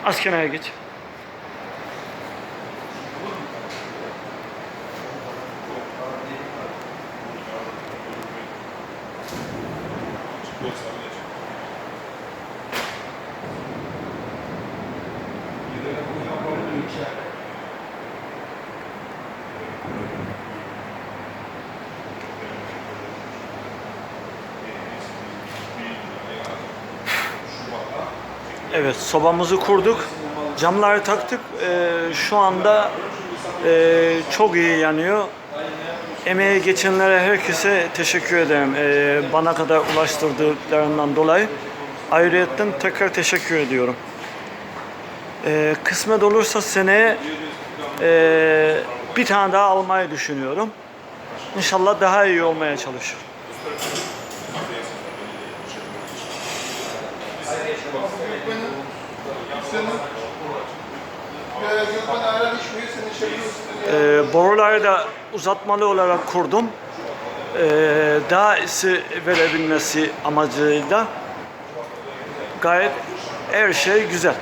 Az kenara geç. Evet, sobamızı kurduk. Camları taktık. Şu anda çok iyi yanıyor. Emeği geçenlere herkese teşekkür ederim. Bana kadar ulaştırdıklarından dolayı. Ayrıyetten tekrar teşekkür ediyorum. Kısmet olursa seneye bir tane daha almayı düşünüyorum. İnşallah daha iyi olmaya çalışır. Boruları da uzatmalı olarak kurdum. Daha iyisi verebilmesi amacıyla gayet her şey güzel.